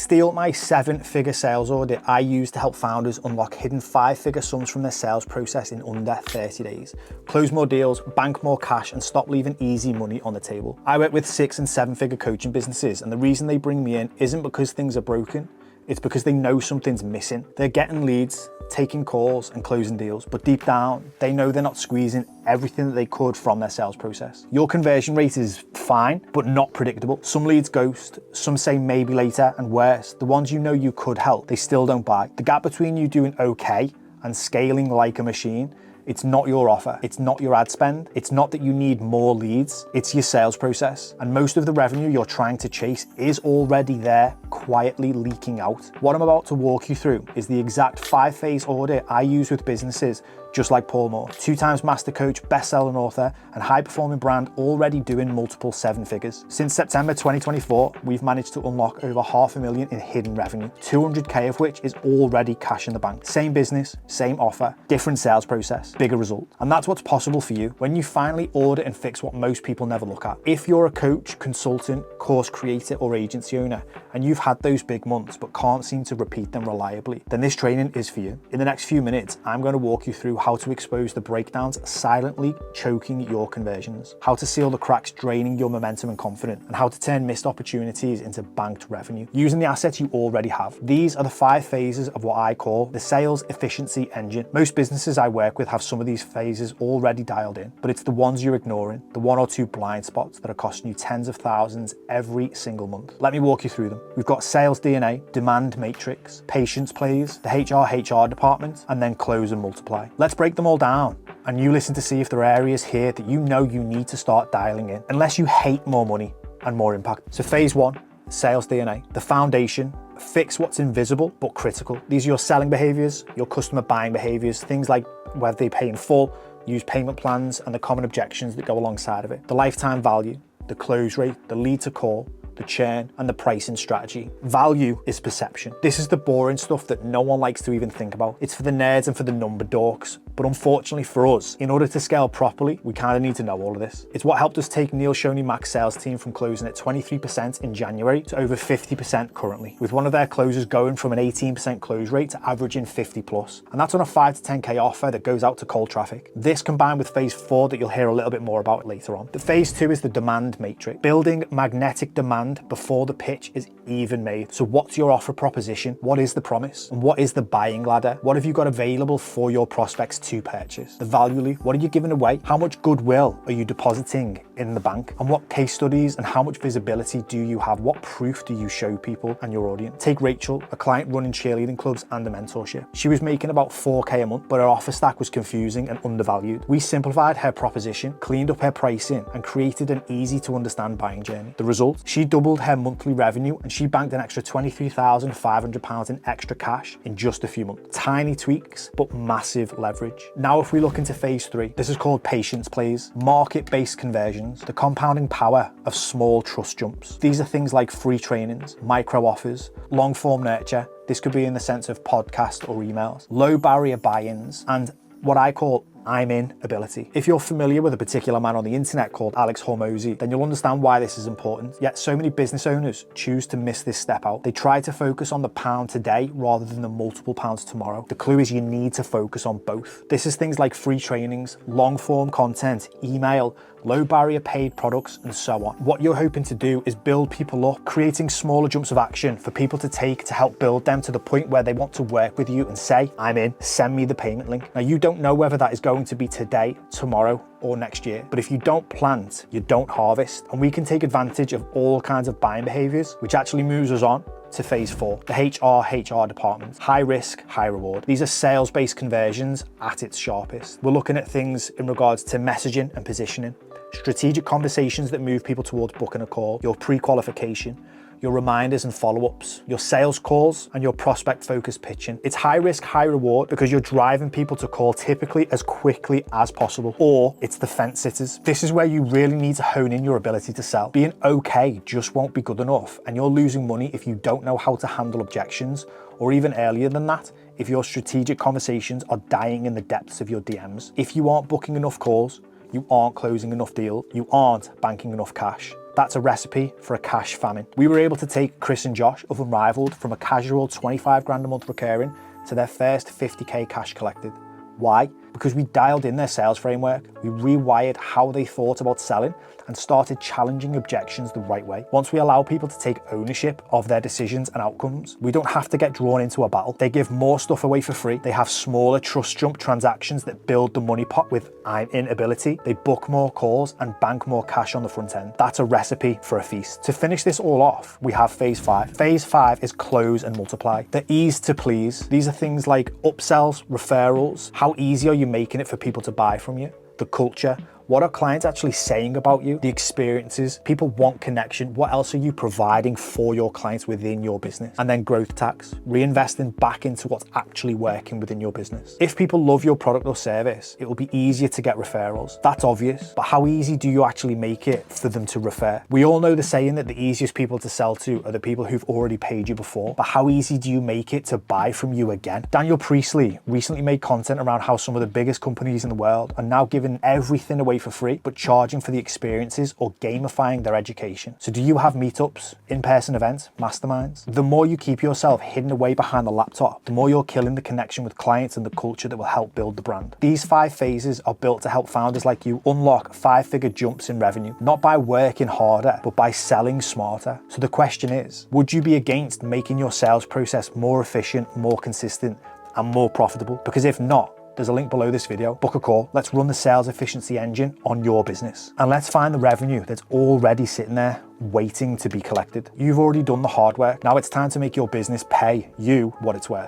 Steal my 7-figure sales audit I use to help founders unlock hidden 5-figure sums from their sales process in under 30 days. Close more deals, bank more cash, and stop leaving easy money on the table. I work with 6- and 7-figure coaching businesses, and the reason they bring me in isn't because things are broken, it's because they know something's missing. They're getting leads, taking calls and closing deals, but deep down, they know they're not squeezing everything that they could from their sales process. Your conversion rate is fine, but not predictable. Some leads ghost, some say maybe later, and worse, the ones you know you could help, they still don't buy. The gap between you doing okay and scaling like a machine, it's not your offer, it's not your ad spend, it's not that you need more leads, it's your sales process. And most of the revenue you're trying to chase is already there, quietly leaking out. What I'm about to walk you through is the exact 5-phase audit I use with businesses just like Paul Moore, 2-times master coach, best-selling author, and high-performing brand already doing multiple 7 figures. Since September 2024, we've managed to unlock over $500,000 in hidden revenue, 200K of which is already cash in the bank. Same business, same offer, different sales process, bigger result. And that's what's possible for you when you finally audit and fix what most people never look at. If you're a coach, consultant, course creator, or agency owner, and you've had those big months but can't seem to repeat them reliably, then this training is for you. In the next few minutes, I'm going to walk you through how to expose the breakdowns silently choking your conversions, how to seal the cracks draining your momentum and confidence, and how to turn missed opportunities into banked revenue using the assets you already have. These are the 5 phases of what I call the sales efficiency engine. Most businesses I work with have some of these phases already dialed in, but it's the ones you're ignoring, the 1 or 2 blind spots that are costing you tens of thousands every single month. Let me walk you through them. We've got sales DNA, demand matrix, patience plays, the HR department, and then close and multiply. Let's break them all down, and you listen to see if there are areas here that you know you need to start dialing in, unless you hate more money and more impact. So phase 1, sales DNA, the foundation. Fix what's invisible but critical. These are your selling behaviors, your customer buying behaviors, things like whether they pay in full, use payment plans, and the common objections that go alongside of it. The lifetime value, the close rate, the lead to call, the churn, and the pricing strategy. Value is perception. This is the boring stuff that no one likes to even think about. It's for the nerds and for the number dorks. But unfortunately for us, in order to scale properly, we kind of need to know all of this. It's what helped us take Neil Shoney Mac's sales team from closing at 23% in January to over 50% currently, with one of their closers going from an 18% close rate to averaging 50 plus. And that's on a 5 to 10K offer that goes out to cold traffic. This combined with phase 4 that you'll hear a little bit more about later on. The phase 2 is the demand matrix, building magnetic demand before the pitch is even made. So what's your offer proposition? What is the promise? And what is the buying ladder? What have you got available for your prospects to purchase? The value lead, what are you giving away? How much goodwill are you depositing in the bank? And what case studies and how much visibility do you have? What proof do you show people and your audience? Take Rachel, a client running cheerleading clubs and a mentorship. She was making about 4K a month, but her offer stack was confusing and undervalued. We simplified her proposition, cleaned up her pricing, and created an easy to understand buying journey. The result? She doubled her monthly revenue and she banked an extra £23,500 in extra cash in just a few months. Tiny tweaks, but massive leverage. Now, if we look into phase 3, this is called patience plays, market-based conversions, the compounding power of small trust jumps. These are things like free trainings, micro offers, long form nurture. This could be in the sense of podcast or emails, low barrier buy-ins, and what I call I'm in ability. If you're familiar with a particular man on the internet called Alex Hormozy, then you'll understand why this is important. Yet so many business owners choose to miss this step out. They try to focus on the pound today rather than the multiple pounds tomorrow. The clue is you need to focus on both. This is things like free trainings, long form content, email, low barrier paid products, and so on. What you're hoping to do is build people up, creating smaller jumps of action for people to take to help build them to the point where they want to work with you and say, I'm in, send me the payment link. Now, you don't know whether that is going to be today, tomorrow, or next year, but if you don't plant, you don't harvest. And we can take advantage of all kinds of buying behaviors, which actually moves us on to phase 4, the HR department. High risk, high reward. These are sales-based conversions at its sharpest. We're looking at things in regards to messaging and positioning, strategic conversations that move people towards booking a call, your pre-qualification, your reminders and follow-ups, your sales calls, and your prospect-focused pitching. It's high risk, high reward because you're driving people to call typically as quickly as possible, or it's the fence sitters. This is where you really need to hone in your ability to sell. Being okay just won't be good enough, and you're losing money if you don't know how to handle objections, or even earlier than that, if your strategic conversations are dying in the depths of your DMs. If you aren't booking enough calls, you aren't closing enough deals, you aren't banking enough cash. That's a recipe for a cash famine. We were able to take Chris and Josh of Unrivaled from a casual 25 grand a month recurring to their first 50k cash collected. Why? Because we dialed in their sales framework, we rewired how they thought about selling and started challenging objections the right way. Once we allow people to take ownership of their decisions and outcomes, we don't have to get drawn into a battle. They give more stuff away for free. They have smaller trust jump transactions that build the money pot with I'm in ability. They book more calls and bank more cash on the front end. That's a recipe for a feast. To finish this all off, we have phase 5. Phase 5 is close and multiply. The ease to please. These are things like upsells, referrals. How easy are you making it for people to buy from you? The culture. What are clients actually saying about you? The experiences. People want connection. What else are you providing for your clients within your business? And then growth tax, reinvesting back into what's actually working within your business. If people love your product or service, it will be easier to get referrals. That's obvious, but how easy do you actually make it for them to refer? We all know the saying that the easiest people to sell to are the people who've already paid you before, but how easy do you make it to buy from you again? Daniel Priestley recently made content around how some of the biggest companies in the world are now giving everything away for free, but charging for the experiences or gamifying their education. So do you have meetups, in-person events, masterminds? The more you keep yourself hidden away behind the laptop, the more you're killing the connection with clients and the culture that will help build the brand. These 5 phases are built to help founders like you unlock 5-figure jumps in revenue, not by working harder, but by selling smarter. So the question is, would you be against making your sales process more efficient, more consistent, and more profitable? Because if not, there's a link below this video. Book a call. Let's run the sales efficiency engine on your business. And let's find the revenue that's already sitting there waiting to be collected. You've already done the hard work. Now it's time to make your business pay you what it's worth.